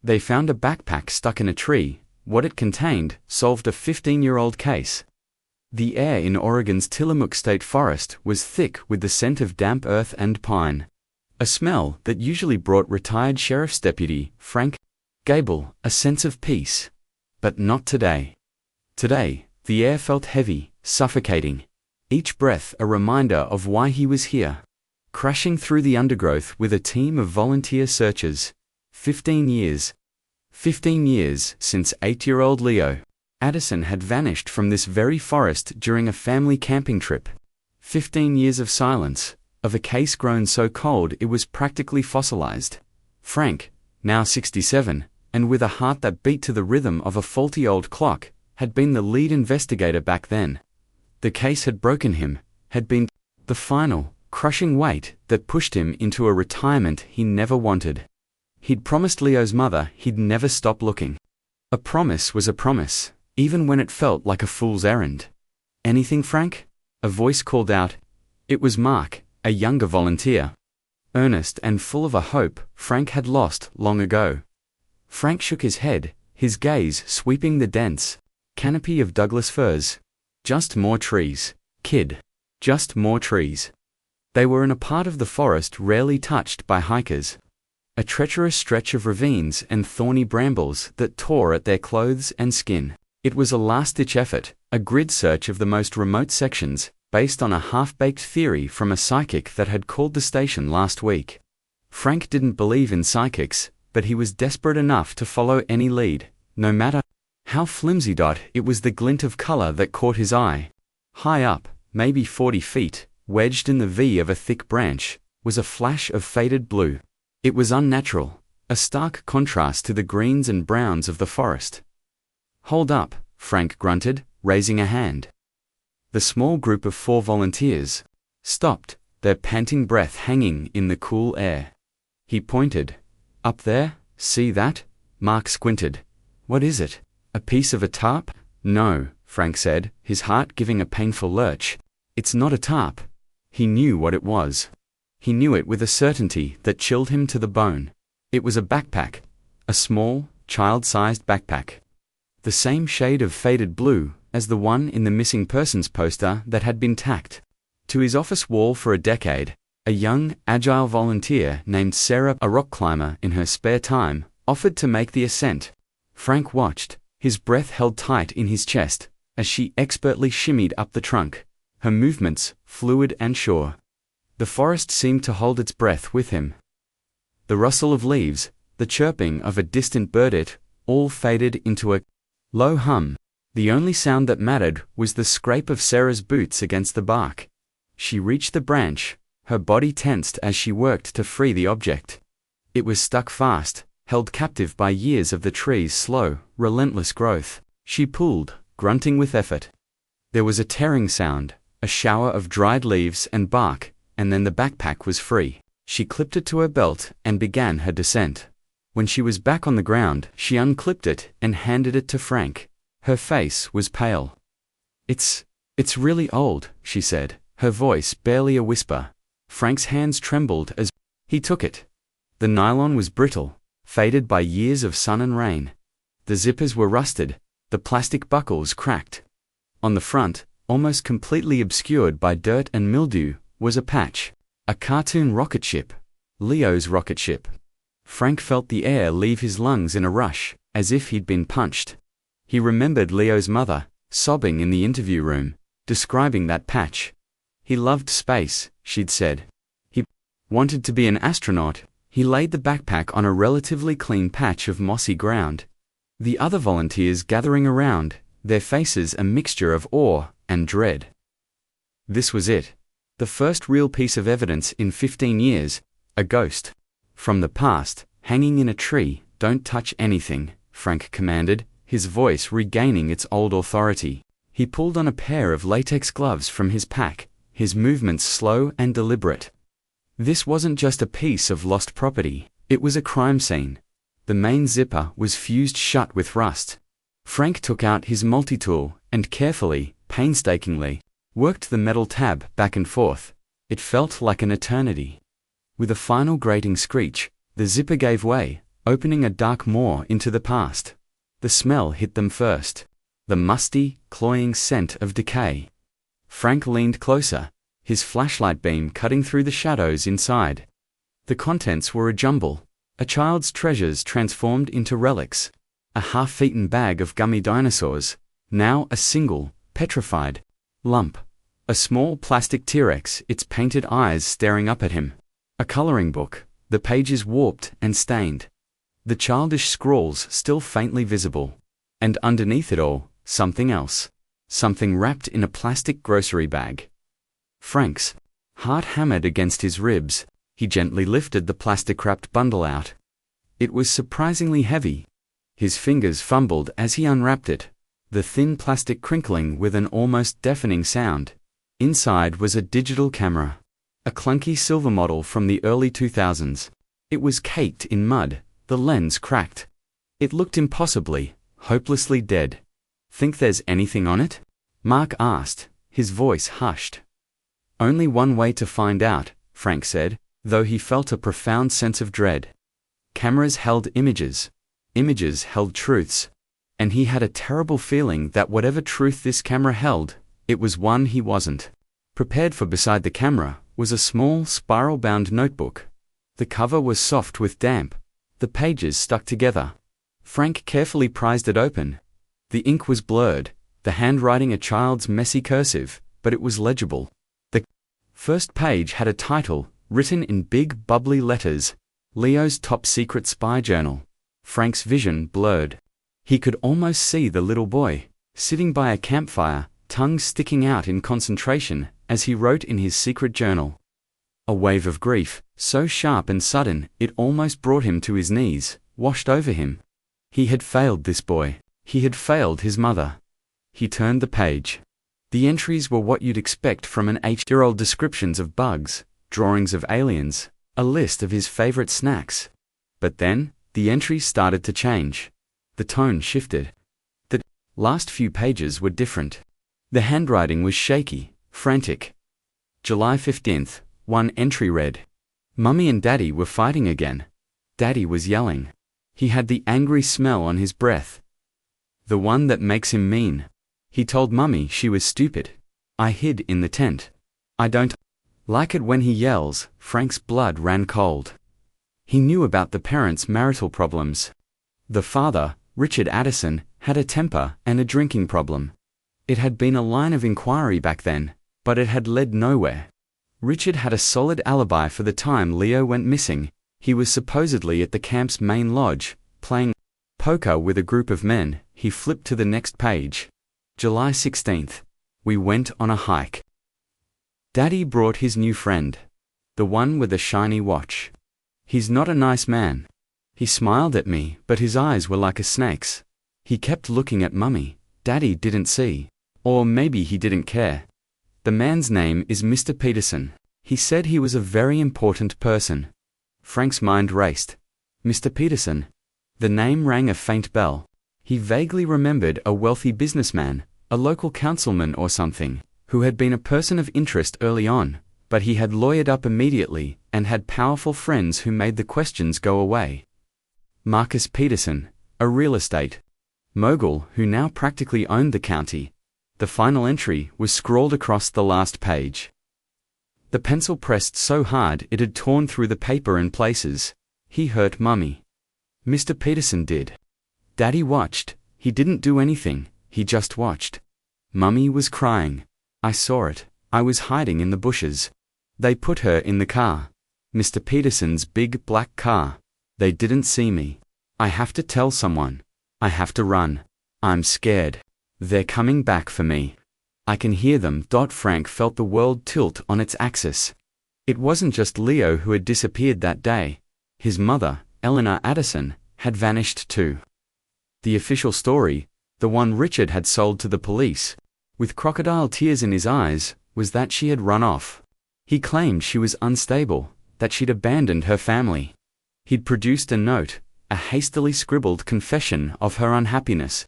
They found a backpack stuck in a tree. What it contained solved a 15-year-old case. The air in Oregon's Tillamook State Forest was thick with the scent of damp earth and pine. A smell that usually brought retired sheriff's deputy Frank Gable a sense of peace. But not today. Today, the air felt heavy, suffocating. Each breath a reminder of why he was here. Crashing through the undergrowth with a team of volunteer searchers. 15 years. 15 years since 8-year-old Leo Addison had vanished from this very forest during a family camping trip. 15 years of silence, of a case grown so cold it was practically fossilized. Frank, now 67, and with a heart that beat to the rhythm of a faulty old clock, had been the lead investigator back then. The case had broken him, had been the final, crushing weight that pushed him into a retirement he never wanted. He'd promised Leo's mother he'd never stop looking. A promise was a promise, even when it felt like a fool's errand. "Anything, Frank?" a voice called out. It was Mark, a younger volunteer. Earnest and full of a hope Frank had lost long ago. Frank shook his head, his gaze sweeping the dense canopy of Douglas firs. Just more trees, kid. Just more trees. They were in a part of the forest rarely touched by hikers. A treacherous stretch of ravines and thorny brambles that tore at their clothes and skin. It was a last-ditch effort, a grid search of the most remote sections, based on a half-baked theory from a psychic that had called the station last week. Frank didn't believe in psychics, but he was desperate enough to follow any lead, no matter how flimsy. It was the glint of color that caught his eye. High up, maybe 40 feet, wedged in the V of a thick branch, was a flash of faded blue. It was unnatural, a stark contrast to the greens and browns of the forest. "Hold up," Frank grunted, raising a hand. The small group of 4 volunteers stopped, their panting breath hanging in the cool air. He pointed. "Up there, see that?" Mark squinted. "What is it? A piece of a tarp?" "No," Frank said, his heart giving a painful lurch. "It's not a tarp." He knew what it was. He knew it with a certainty that chilled him to the bone. It was a backpack. A small, child-sized backpack. The same shade of faded blue as the one in the missing persons poster that had been tacked to his office wall for a decade. A young, agile volunteer named Sarah, a rock climber in her spare time, offered to make the ascent. Frank watched, his breath held tight in his chest, as she expertly shimmied up the trunk, her movements fluid and sure. The forest seemed to hold its breath with him. The rustle of leaves, the chirping of a distant birdit, all faded into a low hum. The only sound that mattered was the scrape of Sarah's boots against the bark. She reached the branch, her body tensed as she worked to free the object. It was stuck fast, held captive by years of the tree's slow, relentless growth. She pulled, grunting with effort. There was a tearing sound, a shower of dried leaves and bark, and then the backpack was free. She clipped it to her belt and began her descent. When she was back on the ground, she unclipped it and handed it to Frank. Her face was pale. It's really old," she said, her voice barely a whisper. Frank's hands trembled as he took it. The nylon was brittle, faded by years of sun and rain. The zippers were rusted, the plastic buckles cracked. On the front, almost completely obscured by dirt and mildew, was a patch. A cartoon rocket ship. Leo's rocket ship. Frank felt the air leave his lungs in a rush, as if he'd been punched. He remembered Leo's mother, sobbing in the interview room, describing that patch. He loved space, she'd said. He wanted to be an astronaut. He laid the backpack on a relatively clean patch of mossy ground. The other volunteers gathering around, their faces a mixture of awe and dread. This was it. The first real piece of evidence in 15 years, a ghost. From the past, hanging in a tree. "Don't touch anything," Frank commanded, his voice regaining its old authority. He pulled on a pair of latex gloves from his pack, his movements slow and deliberate. This wasn't just a piece of lost property, it was a crime scene. The main zipper was fused shut with rust. Frank took out his multi-tool and carefully, painstakingly, worked the metal tab back and forth. It felt like an eternity. With a final grating screech, the zipper gave way, opening a dark maw into the past. The smell hit them first. The musty, cloying scent of decay. Frank leaned closer, his flashlight beam cutting through the shadows inside. The contents were a jumble. A child's treasures transformed into relics. A half-eaten bag of gummy dinosaurs, now a single, petrified lump. A small plastic T-Rex, its painted eyes staring up at him. A coloring book, the pages warped and stained. The childish scrawls still faintly visible. And underneath it all, something else. Something wrapped in a plastic grocery bag. Frank's heart hammered against his ribs. He gently lifted the plastic-wrapped bundle out. It was surprisingly heavy. His fingers fumbled as he unwrapped it, the thin plastic crinkling with an almost deafening sound. Inside was a digital camera. A clunky silver model from the early 2000s. It was caked in mud, the lens cracked. It looked impossibly, hopelessly dead. "Think there's anything on it?" Mark asked, his voice hushed. "Only one way to find out," Frank said, though he felt a profound sense of dread. Cameras held images. Images held truths. And he had a terrible feeling that whatever truth this camera held, it was one he wasn't prepared for. Beside the camera was a small, spiral-bound notebook. The cover was soft with damp. The pages stuck together. Frank carefully prized it open. The ink was blurred, the handwriting a child's messy cursive, but it was legible. The first page had a title, written in big, bubbly letters, Leo's Top Secret Spy Journal. Frank's vision blurred. He could almost see the little boy, sitting by a campfire, tongue sticking out in concentration, as he wrote in his secret journal. A wave of grief, so sharp and sudden, it almost brought him to his knees, washed over him. He had failed this boy. He had failed his mother. He turned the page. The entries were what you'd expect from an 8-year-old: descriptions of bugs, drawings of aliens, a list of his favorite snacks. But then, the entries started to change. The tone shifted. The last few pages were different. The handwriting was shaky, frantic. July 15th, one entry read, "Mummy and Daddy were fighting again. Daddy was yelling. He had the angry smell on his breath. The one that makes him mean. He told Mummy she was stupid. I hid in the tent. I don't like it when he yells." Frank's blood ran cold. He knew about the parents' marital problems. The father, Richard Addison, had a temper and a drinking problem. It had been a line of inquiry back then, but it had led nowhere. Richard had a solid alibi for the time Leo went missing. He was supposedly at the camp's main lodge, playing poker with a group of men. He flipped to the next page. July 16th. We went on a hike. Daddy brought his new friend. The one with the shiny watch. He's not a nice man. He smiled at me, but his eyes were like a snake's. He kept looking at Mummy. Daddy didn't see. Or maybe he didn't care. The man's name is Mr. Peterson. He said he was a very important person. Frank's mind raced. Mr. Peterson. The name rang a faint bell. He vaguely remembered a wealthy businessman, a local councilman or something, who had been a person of interest early on, but he had lawyered up immediately and had powerful friends who made the questions go away. Marcus Peterson, a real estate mogul who now practically owned the county. The final entry was scrawled across the last page. The pencil pressed so hard it had torn through the paper in places. He hurt Mummy. Mr. Peterson did. Daddy watched. He didn't do anything. He just watched. Mummy was crying. I saw it. I was hiding in the bushes. They put her in the car. Mr. Peterson's big black car. They didn't see me. I have to tell someone. I have to run. I'm scared. They're coming back for me. I can hear them. Frank felt the world tilt on its axis. It wasn't just Leo who had disappeared that day. His mother, Eleanor Addison, had vanished too. The official story, the one Richard had sold to the police, with crocodile tears in his eyes, was that she had run off. He claimed she was unstable, that she'd abandoned her family. He'd produced a note, a hastily scribbled confession of her unhappiness.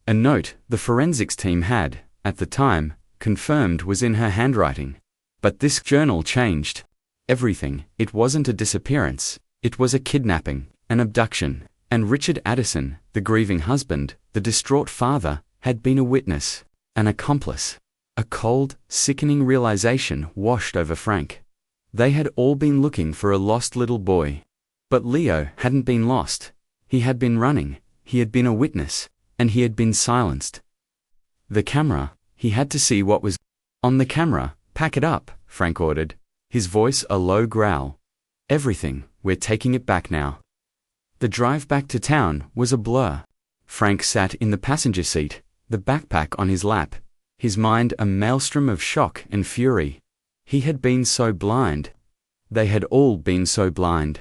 A note the forensics team had, at the time, confirmed was in her handwriting. But this journal changed everything. It wasn't a disappearance. It was a kidnapping, an abduction. And Richard Addison, the grieving husband, the distraught father, had been a witness, an accomplice. A cold, sickening realization washed over Frank. They had all been looking for a lost little boy. But Leo hadn't been lost. He had been running, he had been a witness, and he had been silenced. The camera, he had to see what was on the camera. "Pack it up," Frank ordered, his voice a low growl. "Everything, we're taking it back now." The drive back to town was a blur. Frank sat in the passenger seat, the backpack on his lap, his mind a maelstrom of shock and fury. He had been so blind. They had all been so blind.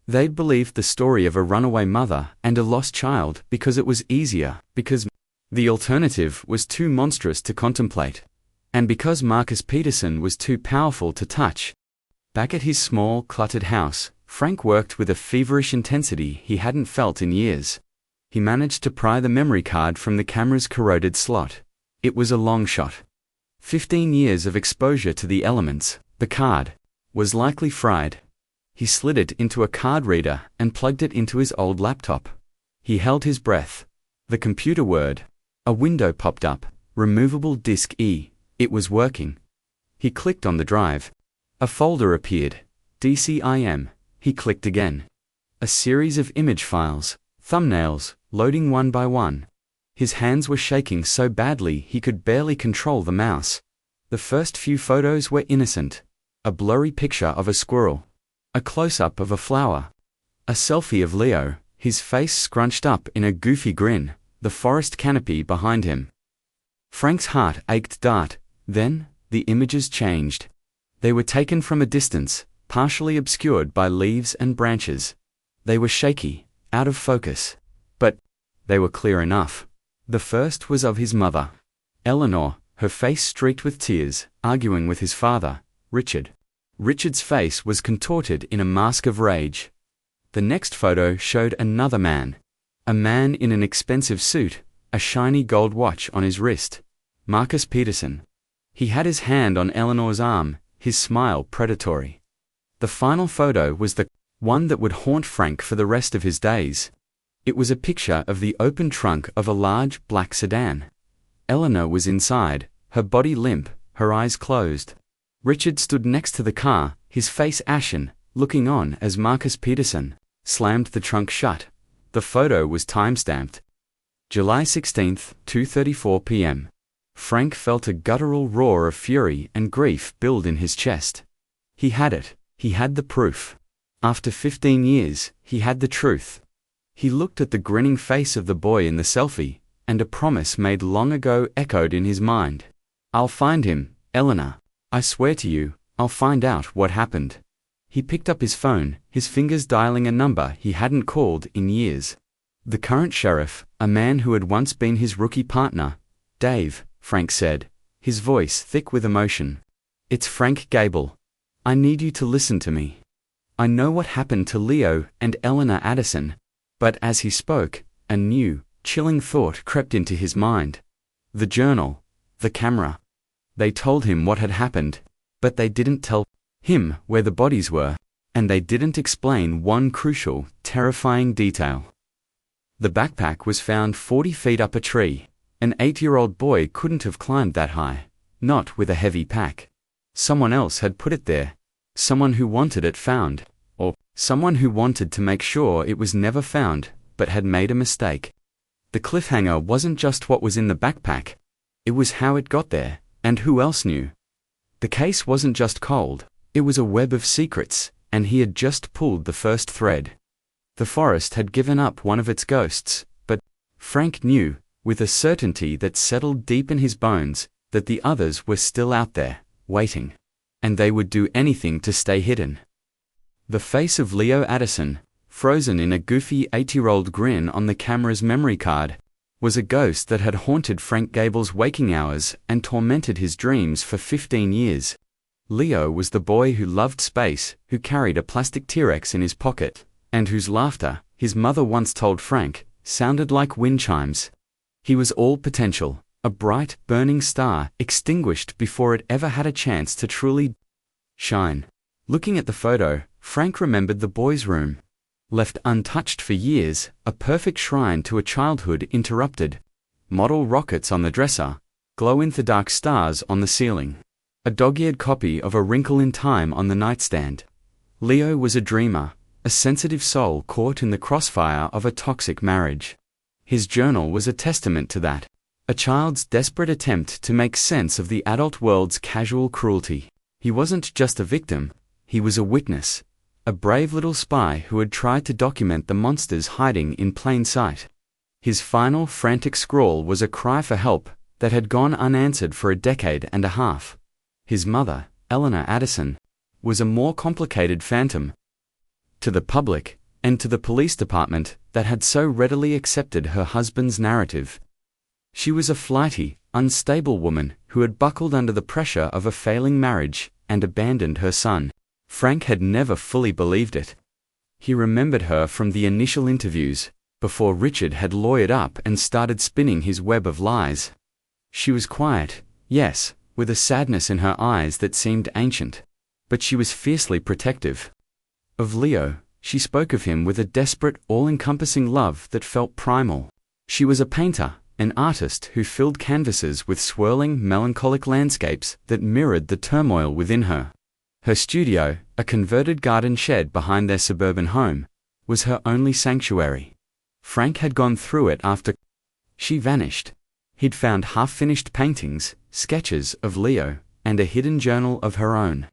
They'd believed the story of a runaway mother and a lost child because it was easier, because the alternative was too monstrous to contemplate, and because Marcus Peterson was too powerful to touch. Back at his small, cluttered house, Frank worked with a feverish intensity he hadn't felt in years. He managed to pry the memory card from the camera's corroded slot. It was a long shot. 15 years of exposure to the elements, the card, was likely fried. He slid it into a card reader and plugged it into his old laptop. He held his breath. The computer word. A window popped up, removable disk E. It was working. He clicked on the drive. A folder appeared. DCIM. He clicked again. A series of image files, thumbnails, loading one by one. His hands were shaking so badly he could barely control the mouse. The first few photos were innocent. A blurry picture of a squirrel. A close-up of a flower. A selfie of Leo, his face scrunched up in a goofy grin, the forest canopy behind him. Frank's heart ached dart. Then, the images changed. They were taken from a distance, partially obscured by leaves and branches. They were shaky, out of focus. But they were clear enough. The first was of his mother, Eleanor, her face streaked with tears, arguing with his father, Richard. Richard's face was contorted in a mask of rage. The next photo showed another man. A man in an expensive suit, a shiny gold watch on his wrist. Marcus Peterson. He had his hand on Eleanor's arm, his smile predatory. The final photo was the one that would haunt Frank for the rest of his days. It was a picture of the open trunk of a large, black sedan. Eleanor was inside, her body limp, her eyes closed. Richard stood next to the car, his face ashen, looking on as Marcus Peterson slammed the trunk shut. The photo was time-stamped. July 16th, 2:34 p.m. Frank felt a guttural roar of fury and grief build in his chest. He had it. He had the proof. After 15 years, he had the truth. He looked at the grinning face of the boy in the selfie, and a promise made long ago echoed in his mind. "I'll find him, Eleanor. I swear to you, I'll find out what happened." He picked up his phone, his fingers dialing a number he hadn't called in years. The current sheriff, a man who had once been his rookie partner. "Dave," Frank said, his voice thick with emotion. "It's Frank Gable. I need you to listen to me. I know what happened to Leo and Eleanor Addison." But as he spoke, a new, chilling thought crept into his mind. The journal, the camera. They told him what had happened, but they didn't tell him where the bodies were, and they didn't explain one crucial, terrifying detail. The backpack was found 40 feet up a tree. An 8-year-old boy couldn't have climbed that high, not with a heavy pack. Someone else had put it there. Someone who wanted it found, or someone who wanted to make sure it was never found, but had made a mistake. The cliffhanger wasn't just what was in the backpack. It was how it got there, and who else knew. The case wasn't just cold, it was a web of secrets, and he had just pulled the first thread. The forest had given up one of its ghosts, but Frank knew, with a certainty that settled deep in his bones, that the others were still out there, waiting. And they would do anything to stay hidden. The face of Leo Addison, frozen in a goofy 8-year-old grin on the camera's memory card, was a ghost that had haunted Frank Gable's waking hours and tormented his dreams for 15 years. Leo was the boy who loved space, who carried a plastic T-Rex in his pocket, and whose laughter, his mother once told Frank, sounded like wind chimes. He was all potential, a bright, burning star extinguished before it ever had a chance to truly shine. Looking at the photo, Frank remembered the boy's room. Left untouched for years, a perfect shrine to a childhood interrupted. Model rockets on the dresser, glow-in-the-dark stars on the ceiling. A dog-eared copy of A Wrinkle in Time on the nightstand. Leo was a dreamer, a sensitive soul caught in the crossfire of a toxic marriage. His journal was a testament to that. A child's desperate attempt to make sense of the adult world's casual cruelty. He wasn't just a victim, he was a witness. A brave little spy who had tried to document the monsters hiding in plain sight. His final frantic scrawl was a cry for help that had gone unanswered for a decade and a half. His mother, Eleanor Addison, was a more complicated phantom. To the public, and to the police department that had so readily accepted her husband's narrative. She was a flighty, unstable woman who had buckled under the pressure of a failing marriage and abandoned her son. Frank had never fully believed it. He remembered her from the initial interviews, before Richard had lawyered up and started spinning his web of lies. She was quiet, yes, with a sadness in her eyes that seemed ancient, but she was fiercely protective. Of Leo, she spoke of him with a desperate, all-encompassing love that felt primal. She was a painter, an artist who filled canvases with swirling, melancholic landscapes that mirrored the turmoil within her. Her studio, a converted garden shed behind their suburban home, was her only sanctuary. Frank had gone through it after she vanished. He'd found half-finished paintings, sketches of Leo, and a hidden journal of her own.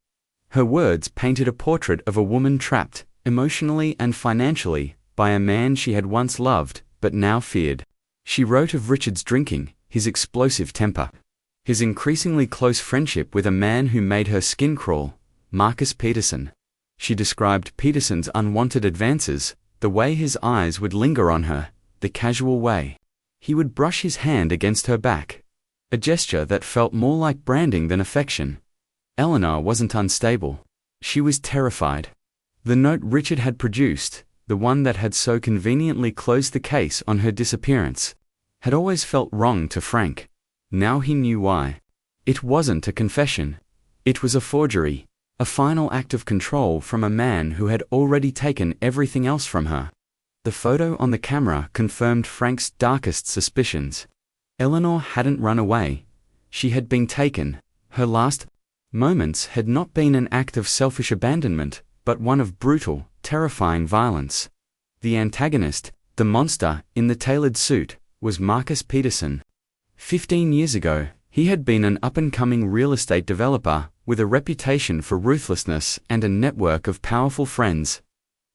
Her words painted a portrait of a woman trapped, emotionally and financially, by a man she had once loved, but now feared. She wrote of Richard's drinking, his explosive temper, his increasingly close friendship with a man who made her skin crawl, Marcus Peterson. She described Peterson's unwanted advances, the way his eyes would linger on her, the casual way he would brush his hand against her back, a gesture that felt more like branding than affection. Eleanor wasn't unstable. She was terrified. The note Richard had produced, the one that had so conveniently closed the case on her disappearance, had always felt wrong to Frank. Now he knew why. It wasn't a confession. It was a forgery, a final act of control from a man who had already taken everything else from her. The photo on the camera confirmed Frank's darkest suspicions. Eleanor hadn't run away. She had been taken. Her last moments had not been an act of selfish abandonment, but one of brutal, terrifying violence. The antagonist, the monster in the tailored suit, was Marcus Peterson. 15 years ago, he had been an up-and-coming real estate developer with a reputation for ruthlessness and a network of powerful friends.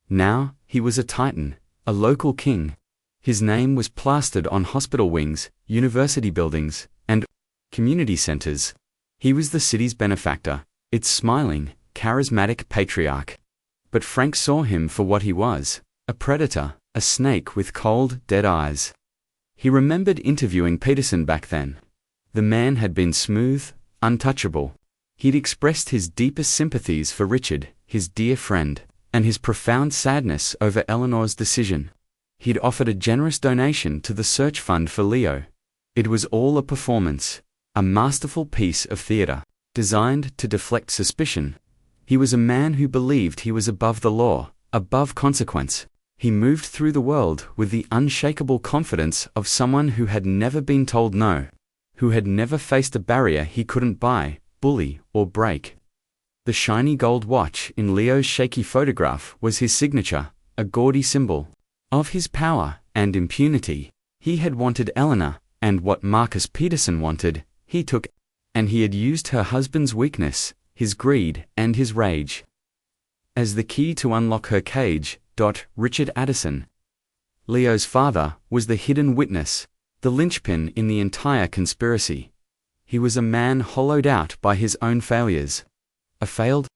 Now, he was a titan, a local king. His name was plastered on hospital wings, university buildings, and community centers. He was the city's benefactor, its smiling, charismatic patriarch. But Frank saw him for what he was, a predator, a snake with cold, dead eyes. He remembered interviewing Peterson back then. The man had been smooth, untouchable. He'd expressed his deepest sympathies for Richard, his dear friend, and his profound sadness over Eleanor's decision. He'd offered a generous donation to the search fund for Leo. It was all a performance, a masterful piece of theater, designed to deflect suspicion. He was a man who believed he was above the law, above consequence. He moved through the world with the unshakable confidence of someone who had never been told no, who had never faced a barrier he couldn't buy, bully, or break. The shiny gold watch in Leo's shaky photograph was his signature, a gaudy symbol of his power and impunity. He had wanted Eleanor, and what Marcus Peterson wanted, he took, and he had used her husband's weakness, his greed, and his rage as the key to unlock her cage. Richard Addison, Leo's father, was the hidden witness, the linchpin in the entire conspiracy. He was a man hollowed out by his own failures. A failed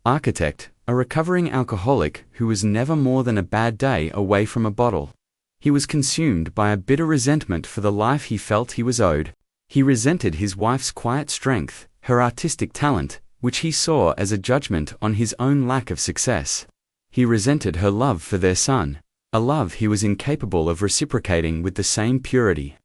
architect, a recovering alcoholic who was never more than a bad day away from a bottle. He was consumed by a bitter resentment for the life he felt he was owed. He resented his wife's quiet strength, her artistic talent, which he saw as a judgment on his own lack of success. He resented her love for their son, a love he was incapable of reciprocating with the same purity.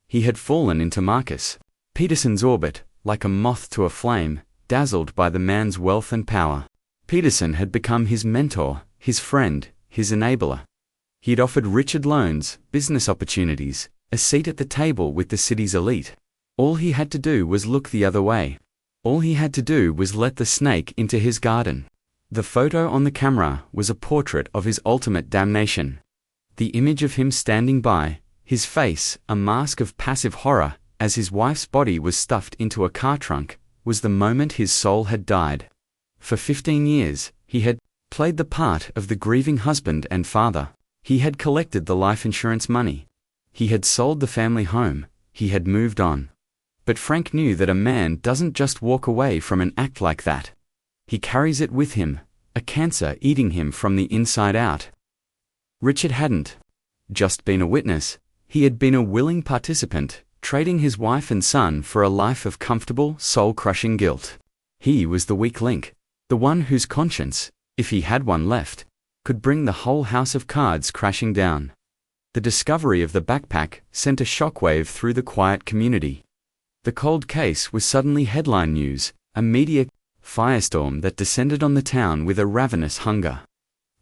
He had fallen into Marcus Peterson's orbit, like a moth to a flame, dazzled by the man's wealth and power. Peterson had become his mentor, his friend, his enabler. He'd offered Richard loans, business opportunities, a seat at the table with the city's elite. All he had to do was look the other way. All he had to do was let the snake into his garden. The photo on the camera was a portrait of his ultimate damnation. The image of him standing by, his face a mask of passive horror, as his wife's body was stuffed into a car trunk, was the moment his soul had died. For 15 years, he had played the part of the grieving husband and father. He had collected the life insurance money. He had sold the family home. He had moved on. But Frank knew that a man doesn't just walk away from an act like that. He carries it with him, a cancer eating him from the inside out. Richard hadn't just been a witness. He had been a willing participant, trading his wife and son for a life of comfortable, soul-crushing guilt. He was the weak link, the one whose conscience, if he had one left, could bring the whole house of cards crashing down. The discovery of the backpack sent a shockwave through the quiet community. The cold case was suddenly headline news, a media firestorm that descended on the town with a ravenous hunger.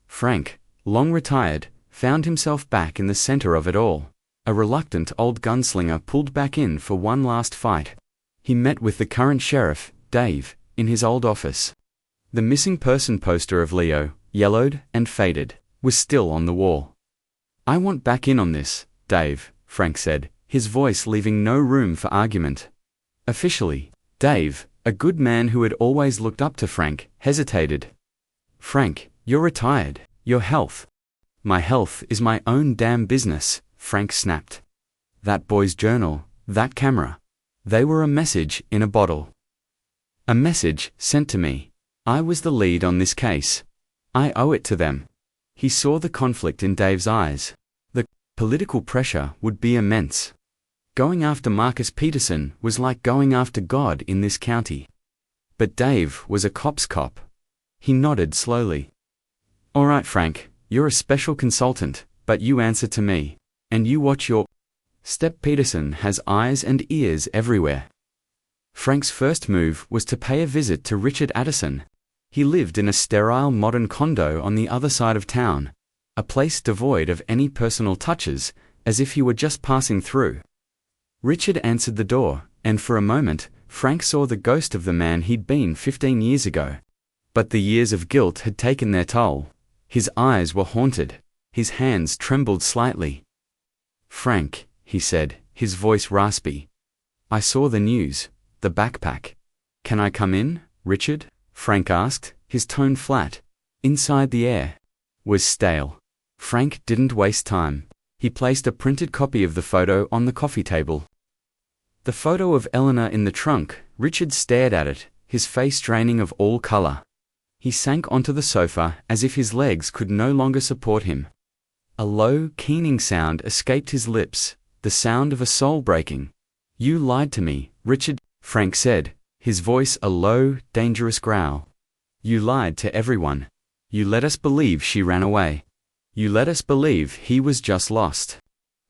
Frank, long retired, found himself back in the center of it all. A reluctant old gunslinger pulled back in for one last fight. He met with the current sheriff, Dave, in his old office. The missing person poster of Leo, yellowed and faded, was still on the wall. "I want back in on this, Dave," Frank said, his voice leaving no room for argument. Officially, Dave, a good man who had always looked up to Frank, hesitated. "Frank, you're retired. Your health." "My health is my own damn business," Frank snapped. "That boy's journal, that camera. They were a message in a bottle. A message sent to me. I was the lead on this case. I owe it to them." He saw the conflict in Dave's eyes. The political pressure would be immense. Going after Marcus Peterson was like going after God in this county. But Dave was a cop's cop. He nodded slowly. "All right, Frank, you're a special consultant, but you answer to me. And you watch your step. Peterson has eyes and ears everywhere." Frank's first move was to pay a visit to Richard Addison. He lived in a sterile modern condo on the other side of town, a place devoid of any personal touches, as if he were just passing through. Richard answered the door, and for a moment, Frank saw the ghost of the man he'd been 15 years ago. But the years of guilt had taken their toll. His eyes were haunted. His hands trembled slightly. "Frank," he said, his voice raspy. "I saw the news, the backpack. Can I come in, Richard?" Frank asked, his tone flat. Inside the air was stale. Frank didn't waste time. He placed a printed copy of the photo on the coffee table. The photo of Eleanor in the trunk. Richard stared at it, his face draining of all color. He sank onto the sofa as if his legs could no longer support him. A low, keening sound escaped his lips, the sound of a soul breaking. "You lied to me, Richard," Frank said, his voice a low, dangerous growl. "You lied to everyone. You let us believe she ran away. You let us believe he was just lost."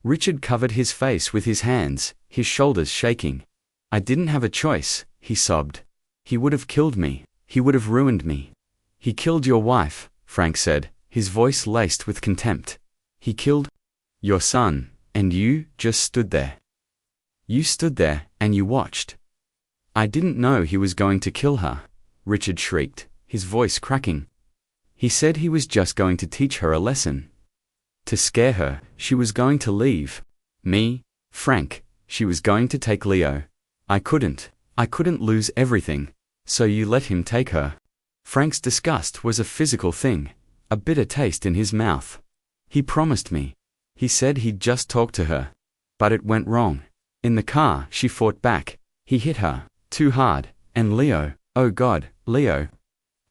Richard covered his face with his hands, his shoulders shaking. "I didn't have a choice," he sobbed. "He would have killed me. He would have ruined me." "He killed your wife," Frank said, his voice laced with contempt. "He killed your son, and you just stood there. You stood there, and you watched." "I didn't know he was going to kill her," Richard shrieked, his voice cracking. "He said he was just going to teach her a lesson. To scare her, she was going to leave me, Frank. She was going to take Leo. I couldn't lose everything, so you let him take her." Frank's disgust was a physical thing, a bitter taste in his mouth. "He promised me. He said he'd just talk to her. But it went wrong. In the car, she fought back. He hit her, too hard, and Leo, oh God, Leo."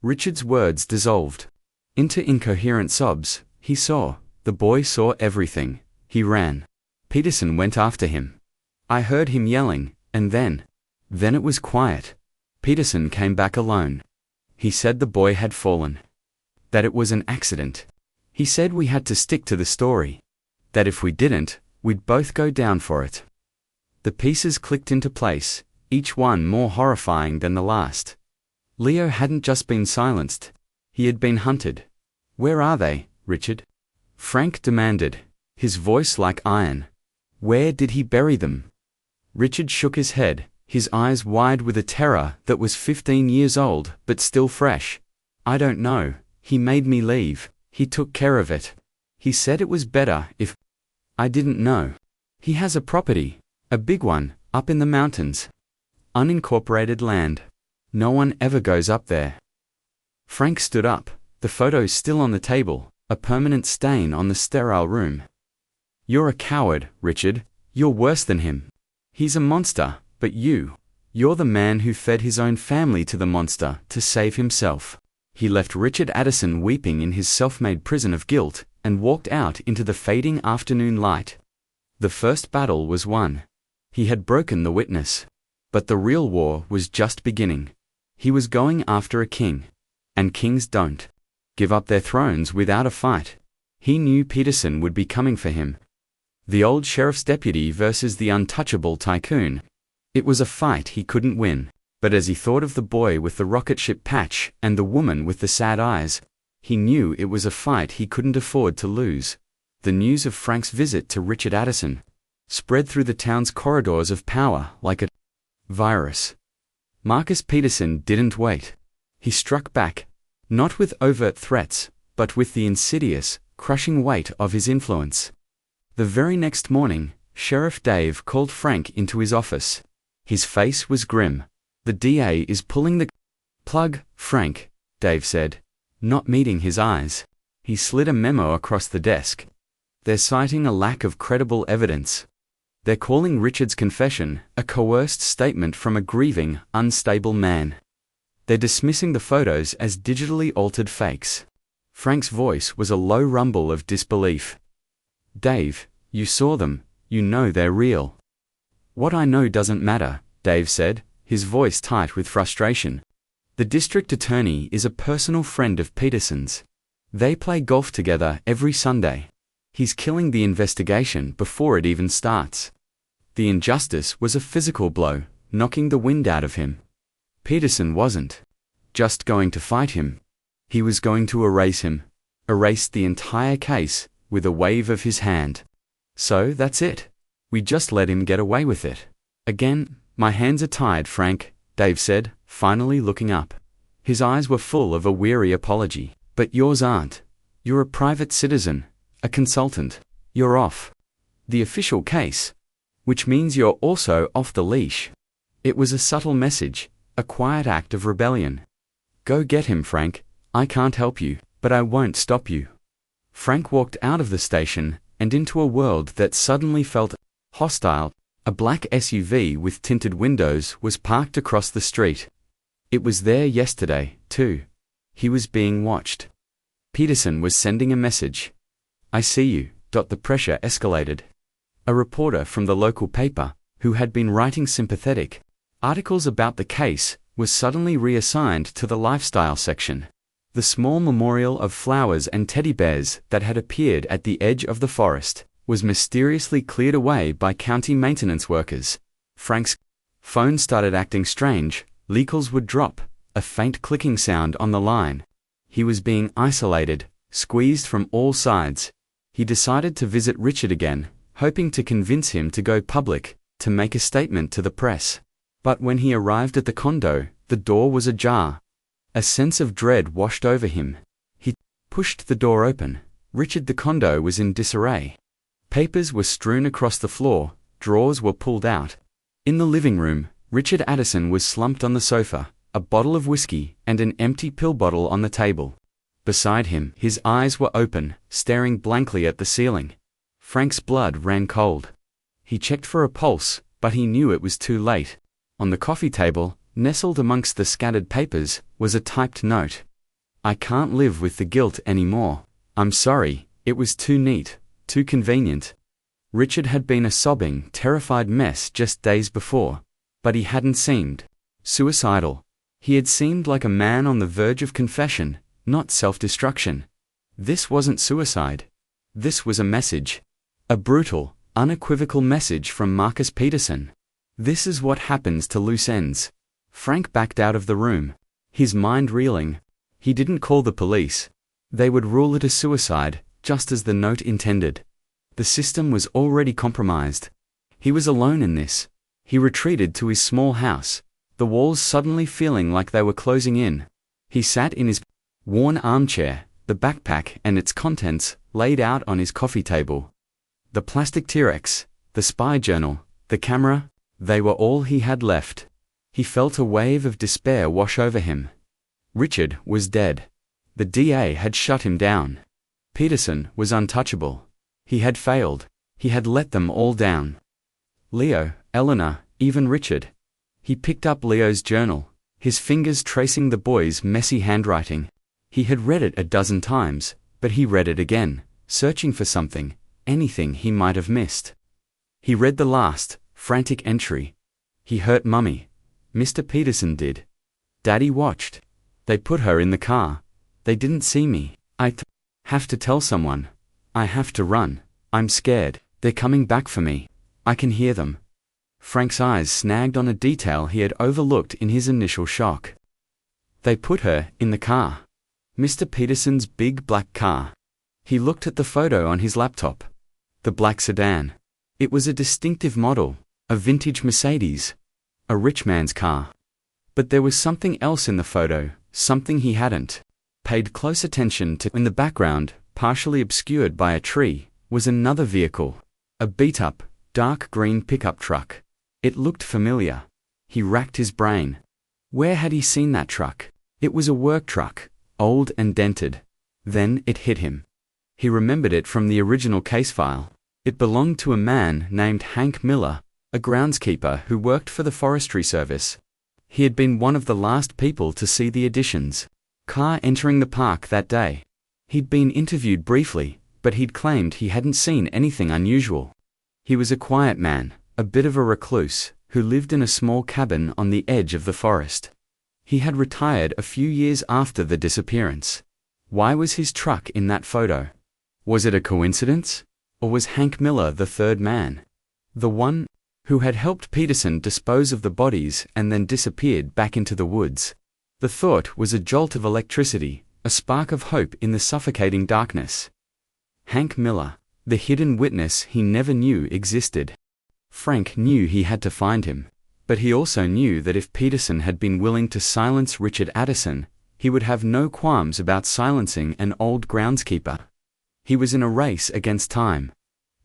Richard's words dissolved into incoherent sobs. He saw, the boy saw everything. He ran. Peterson went after him. I heard him yelling, and then it was quiet. Peterson came back alone. He said the boy had fallen. That it was an accident. He said we had to stick to the story. That if we didn't, we'd both go down for it. The pieces clicked into place, each one more horrifying than the last. Leo hadn't just been silenced. He had been hunted. "Where are they?" Richard?" Frank demanded, his voice like iron. "Where did he bury them?" Richard shook his head, his eyes wide with a terror that was 15 years old but still fresh. "I don't know. He made me leave. He took care of it. He said it was better if I didn't know. He has a property, a big one, up in the mountains. Unincorporated land. No one ever goes up there." Frank stood up, the photos still on the table, a permanent stain on the sterile room. "You're a coward, Richard. You're worse than him. He's a monster, but you're the man who fed his own family to the monster to save himself." He left Richard Addison weeping in his self-made prison of guilt, and walked out into the fading afternoon light. The first battle was won. He had broken the witness. But the real war was just beginning. He was going after a king. And kings don't give up their thrones without a fight. He knew Peterson would be coming for him. The old sheriff's deputy versus the untouchable tycoon. It was a fight he couldn't win. But as he thought of the boy with the rocket ship patch and the woman with the sad eyes, he knew it was a fight he couldn't afford to lose. The news of Frank's visit to Richard Addison spread through the town's corridors of power like a virus. Marcus Peterson didn't wait. He struck back, not with overt threats, but with the insidious, crushing weight of his influence. The very next morning, Sheriff Dave called Frank into his office. His face was grim. "The DA is pulling the plug, Frank," Dave said, not meeting his eyes. He slid a memo across the desk. "They're citing a lack of credible evidence. They're calling Richard's confession a coerced statement from a grieving, unstable man. They're dismissing the photos as digitally altered fakes." Frank's voice was a low rumble of disbelief. "Dave, you saw them. You know they're real." "What I know doesn't matter," Dave said, his voice tight with frustration. "The district attorney is a personal friend of Peterson's. They play golf together every Sunday. He's killing the investigation before it even starts. The injustice was a physical blow, knocking the wind out of him. Peterson wasn't just going to fight him. He was going to erase him. Erase the entire case with a wave of his hand. So that's it. We just let him get away with it." "Again, my hands are tied, Frank," Dave said, finally looking up. His eyes were full of a weary apology. "But yours aren't. You're a private citizen, a consultant. You're off the official case. Which means you're also off the leash." It was a subtle message, a quiet act of rebellion. "Go get him, Frank. I can't help you, but I won't stop you." Frank walked out of the station and into a world that suddenly felt hostile. A black SUV with tinted windows was parked across the street. It was there yesterday, too. He was being watched. Peterson was sending a message. "I see you." The pressure escalated. A reporter from the local paper, who had been writing sympathetic articles about the case, was suddenly reassigned to the lifestyle section. The small memorial of flowers and teddy bears that had appeared at the edge of the forest was mysteriously cleared away by county maintenance workers. Frank's phone started acting strange. Calls would drop, a faint clicking sound on the line. He was being isolated, squeezed from all sides. He decided to visit Richard again, hoping to convince him to go public, to make a statement to the press. But when he arrived at the condo, the door was ajar. A sense of dread washed over him. He pushed the door open. Richard, the condo was in disarray. Papers were strewn across the floor, drawers were pulled out. In the living room, Richard Addison was slumped on the sofa, a bottle of whiskey and an empty pill bottle on the table. Beside him, his eyes were open, staring blankly at the ceiling. Frank's blood ran cold. He checked for a pulse, but he knew it was too late. On the coffee table, nestled amongst the scattered papers, was a typed note. "I can't live with the guilt anymore. I'm sorry, it was too neat, too convenient." Richard had been a sobbing, terrified mess just days before. But he hadn't seemed suicidal. He had seemed like a man on the verge of confession, not self-destruction. This wasn't suicide. This was a message. A brutal, unequivocal message from Marcus Peterson. This is what happens to loose ends. Frank backed out of the room, his mind reeling. He didn't call the police. They would rule it a suicide, just as the note intended. The system was already compromised. He was alone in this. He retreated to his small house, the walls suddenly feeling like they were closing in. He sat in his worn armchair, the backpack and its contents laid out on his coffee table. The plastic T-Rex, the spy journal, the camera, they were all he had left. He felt a wave of despair wash over him. Richard was dead. The DA had shut him down. Peterson was untouchable. He had failed. He had let them all down. Leo, Eleanor, even Richard. He picked up Leo's journal, his fingers tracing the boy's messy handwriting. He had read it a dozen times, but he read it again, searching for something, anything he might have missed. He read the last, frantic entry. He hurt Mummy. Mr. Peterson did. Daddy watched. They put her in the car. They didn't see me. I have to tell someone. I have to run. I'm scared. They're coming back for me. I can hear them. Frank's eyes snagged on a detail he had overlooked in his initial shock. They put her in the car. Mr. Peterson's big black car. He looked at the photo on his laptop. The black sedan. It was a distinctive model, a vintage Mercedes. A rich man's car. But there was something else in the photo, something he hadn't paid close attention to. In the background, partially obscured by a tree, was another vehicle. A beat-up, dark green pickup truck. It looked familiar. He racked his brain. Where had he seen that truck? It was a work truck, old and dented. Then it hit him. He remembered it from the original case file. It belonged to a man named Hank Miller, a groundskeeper who worked for the Forestry Service. He had been one of the last people to see the additions. Car entering the park that day. He'd been interviewed briefly, but he'd claimed he hadn't seen anything unusual. He was a quiet man, a bit of a recluse, who lived in a small cabin on the edge of the forest. He had retired a few years after the disappearance. Why was his truck in that photo? Was it a coincidence? Or was Hank Miller the third man? The one who had helped Peterson dispose of the bodies and then disappeared back into the woods. The thought was a jolt of electricity, a spark of hope in the suffocating darkness. Hank Miller, the hidden witness he never knew existed. Frank knew he had to find him, but he also knew that if Peterson had been willing to silence Richard Addison, he would have no qualms about silencing an old groundskeeper. He was in a race against time.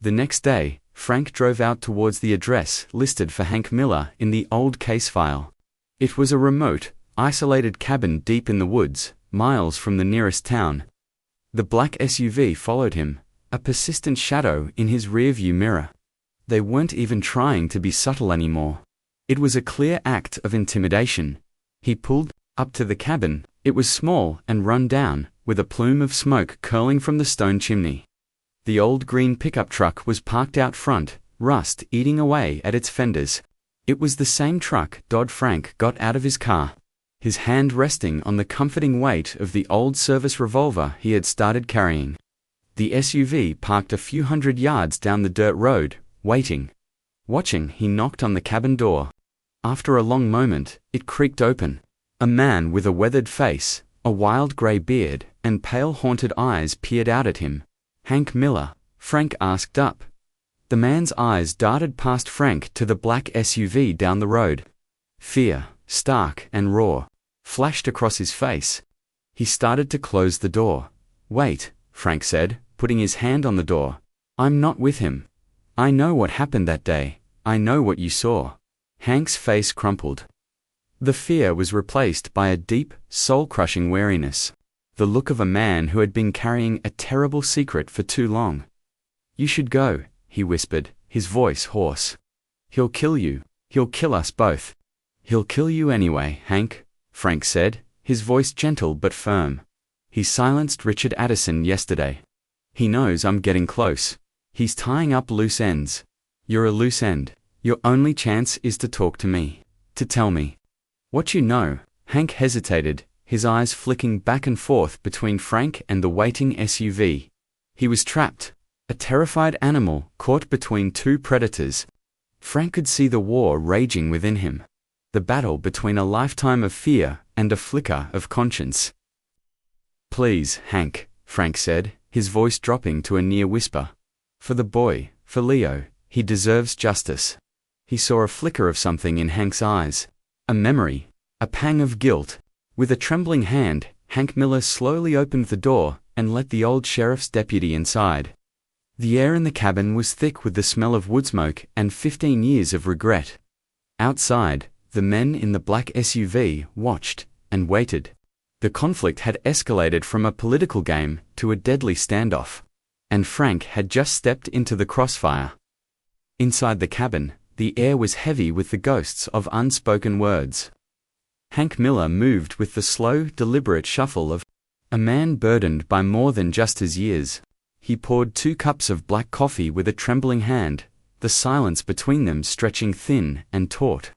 The next day, Frank drove out towards the address listed for Hank Miller in the old case file. It was a remote, isolated cabin deep in the woods, miles from the nearest town. The black SUV followed him, a persistent shadow in his rearview mirror. They weren't even trying to be subtle anymore. It was a clear act of intimidation. He pulled up to the cabin. It was small and run down, with a plume of smoke curling from the stone chimney. The old green pickup truck was parked out front, rust eating away at its fenders. It was the same truck Frank got out of his car, his hand resting on the comforting weight of the old service revolver he had started carrying. The SUV parked a few hundred yards down the dirt road, waiting. Watching, he knocked on the cabin door. After a long moment, it creaked open. A man with a weathered face, a wild grey beard, and pale haunted eyes peered out at him. Hank Miller, Frank asked up. The man's eyes darted past Frank to the black SUV down the road. Fear, stark and raw, flashed across his face. He started to close the door. Wait, Frank said, putting his hand on the door. I'm not with him. I know what happened that day. I know what you saw. Hank's face crumpled. The fear was replaced by a deep, soul-crushing wariness. The look of a man who had been carrying a terrible secret for too long. You should go, he whispered, his voice hoarse. He'll kill you. He'll kill us both. He'll kill you anyway, Hank, Frank said, his voice gentle but firm. He silenced Richard Addison yesterday. He knows I'm getting close. He's tying up loose ends. You're a loose end. Your only chance is to talk to me. To tell me what you know. Hank hesitated, his eyes flicking back and forth between Frank and the waiting SUV. He was trapped, a terrified animal caught between two predators. Frank could see the war raging within him, the battle between a lifetime of fear and a flicker of conscience. Please, Hank, Frank said, his voice dropping to a near whisper. For the boy, for Leo, he deserves justice. He saw a flicker of something in Hank's eyes. A memory. A pang of guilt. With a trembling hand, Hank Miller slowly opened the door and let the old sheriff's deputy inside. The air in the cabin was thick with the smell of wood smoke and 15 years of regret. Outside, the men in the black SUV watched and waited. The conflict had escalated from a political game to a deadly standoff, and Frank had just stepped into the crossfire. Inside the cabin, the air was heavy with the ghosts of unspoken words. Hank Miller moved with the slow, deliberate shuffle of a man burdened by more than just his years. He poured 2 cups of black coffee with a trembling hand, the silence between them stretching thin and taut.